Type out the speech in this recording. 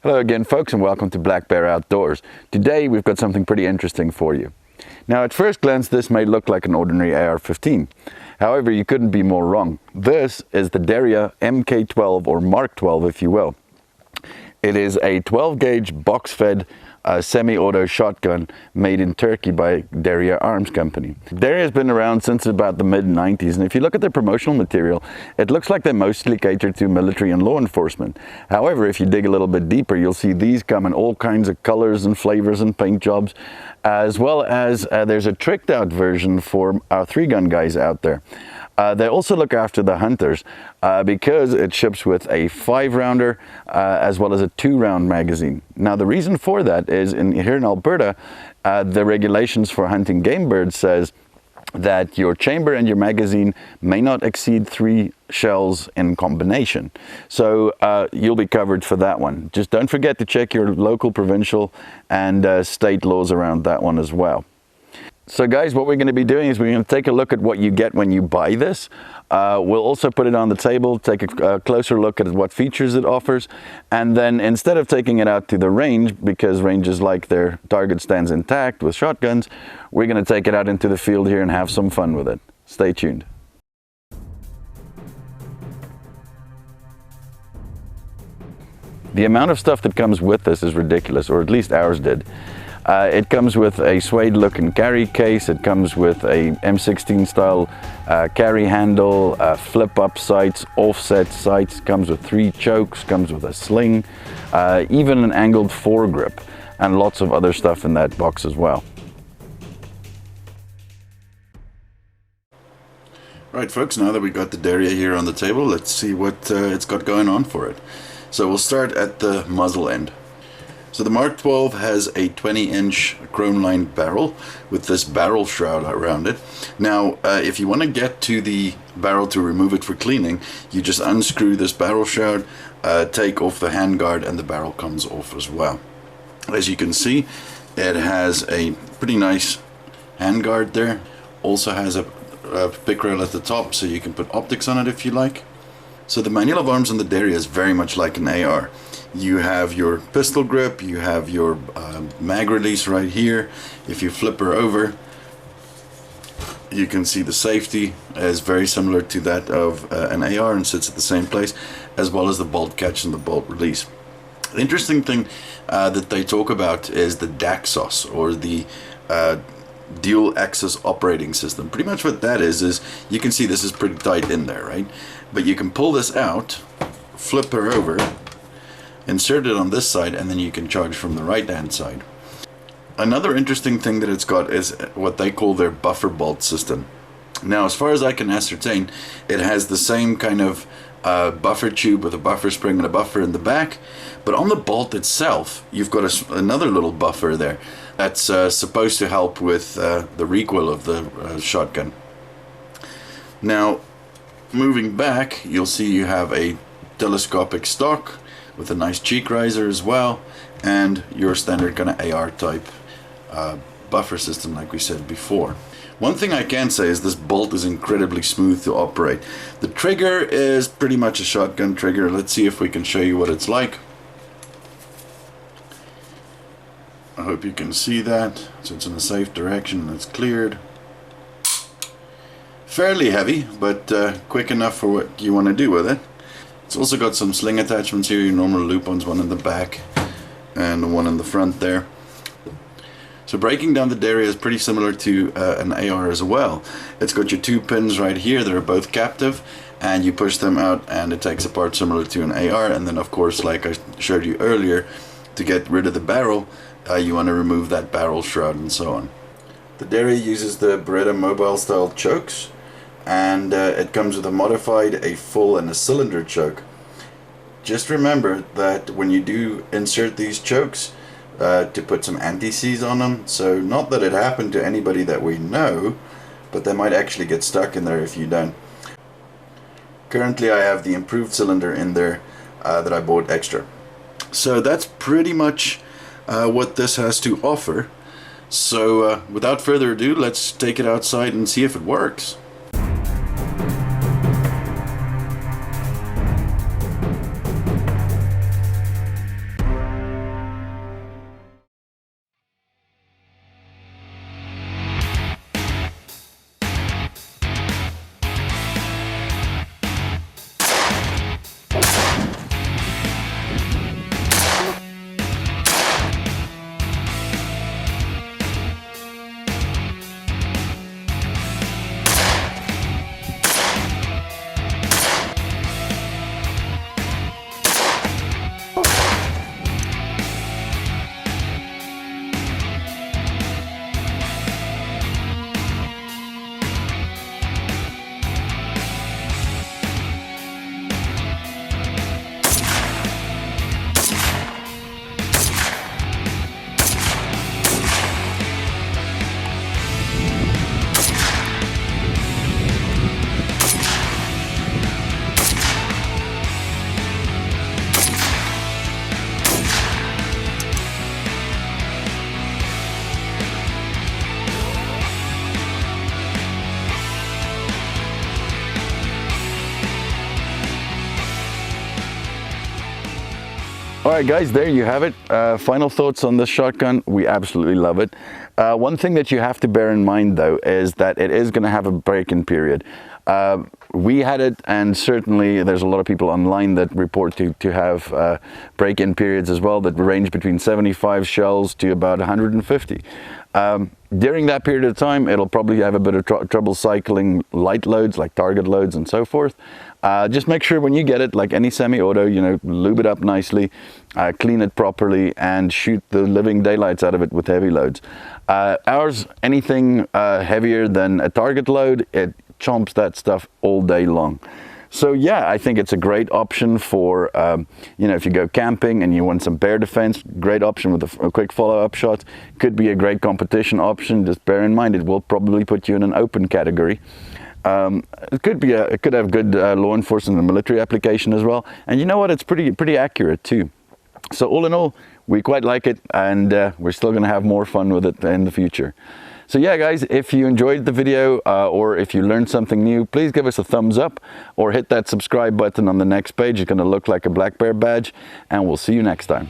Hello again folks, and welcome to Black Bear Outdoors. Today we've got something pretty interesting for you. Now at first glance this may look like an ordinary AR-15. However, you couldn't be more wrong. This is the Derya MK12 or Mark 12 if you will. It is a 12 gauge box fed semi-auto shotgun made in Turkey by Derya Arms Company. Derya has been around since about the mid-90s, and if you look at their promotional material, it looks like they mostly cater to military and law enforcement. However, if you dig a little bit deeper, you'll see these come in all kinds of colors and flavors and paint jobs, as well as there's a tricked out version for our 3-gun guys out there. They also look after the hunters because it ships with a 5-rounder as well as a 2-round magazine. Now the reason for that is here in Alberta, the regulations for hunting game birds says that your chamber and your magazine may not exceed 3 shells in combination. So you'll be covered for that one. Just don't forget to check your local, provincial and state laws around that one as well. So guys, what we're going to be doing is we're going to take a look at what you get when you buy this. We'll also put it on the table, take a closer look at what features it offers, and then instead of taking it out to the range, because ranges like their target stands intact with shotguns, we're going to take it out into the field here and have some fun with it. Stay tuned. The amount of stuff that comes with this is ridiculous, or at least ours did. It comes with a suede looking carry case, it comes with a M16 style carry handle, flip up sights, offset sights, comes with 3 chokes, comes with a sling, even an angled foregrip, and lots of other stuff in that box as well. Right folks, now that we've got the Derya here on the table, let's see what it's got going on for it. So we'll start at the muzzle end. So the Mark 12 has a 20-inch chrome-lined barrel with this barrel shroud around it. Now, if you want to get to the barrel to remove it for cleaning, you just unscrew this barrel shroud, take off the handguard, and the barrel comes off as well. As you can see, it has a pretty nice handguard there. Also has a pick rail at the top, so you can put optics on it if you like. So the manual of arms on the Derya is very much like an AR. You have your pistol grip, you have your mag release right here. If you flip her over, you can see the safety is very similar to that of an AR and sits at the same place, as well as the bolt catch and the bolt release. The interesting thing that they talk about is the DAXOS, or the dual axis operating system. Pretty much what that is you can see this is pretty tight in there, right? But you can pull this out, flip her over, insert it on this side, and then you can charge from the right hand side. Another interesting thing that it's got is what they call their buffer bolt system. Now as far as I can ascertain, it has the same kind of buffer tube with a buffer spring and a buffer in the back, but on the bolt itself you've got another little buffer there that's supposed to help with the recoil of the shotgun. Now moving back, you'll see you have a telescopic stock with a nice cheek riser as well, and your standard kind of AR type buffer system like we said before. One thing I can say is this bolt is incredibly smooth to operate. The trigger is pretty much a shotgun trigger. Let's see if we can show you what it's like. I hope you can see that. So it's in a safe direction and it's cleared. Fairly heavy, but quick enough for what you want to do with it. It's also got some sling attachments here, your normal loop ones, one in the back and one in the front there. So breaking down the Derya is pretty similar to an AR as well. It's got your 2 pins right here that are both captive, and you push them out and it takes apart similar to an AR. And then of course, like I showed you earlier, to get rid of the barrel, you want to remove that barrel shroud and so on. The Derya uses the Beretta mobile style chokes, and it comes with a modified, a full and a cylinder choke. Just remember that when you do insert these chokes, to put some anti-seize on them. So not that it happened to anybody that we know, but they might actually get stuck in there if you don't. Currently I have the improved cylinder in there that I bought extra. So that's pretty much what this has to offer. So without further ado, let's take it outside and see if it works. All right, guys, there you have it. Final thoughts on this shotgun. We absolutely love it. One thing that you have to bear in mind, though, is that it is going to have a break-in period. We had it, and certainly there's a lot of people online that report to have break-in periods as well that range between 75 shells to about 150. During that period of time, it'll probably have a bit of trouble cycling light loads like target loads and so forth. Just make sure when you get it, like any semi-auto, you know, lube it up nicely, clean it properly, and shoot the living daylights out of it with heavy loads. Ours, anything heavier than a target load, it chomps that stuff all day long. So yeah, I think it's a great option for, you know, if you go camping and you want some bear defense, great option with a quick follow-up shot. Could be a great competition option. Just bear in mind, it will probably put you in an open category. It could have good law enforcement and military application as well. And you know what? It's pretty accurate too. So all in all, we quite like it, and we're still going to have more fun with it in the future. So yeah, guys, if you enjoyed the video or if you learned something new, please give us a thumbs up or hit that subscribe button on the next page. It's going to look like a black bear badge, and we'll see you next time.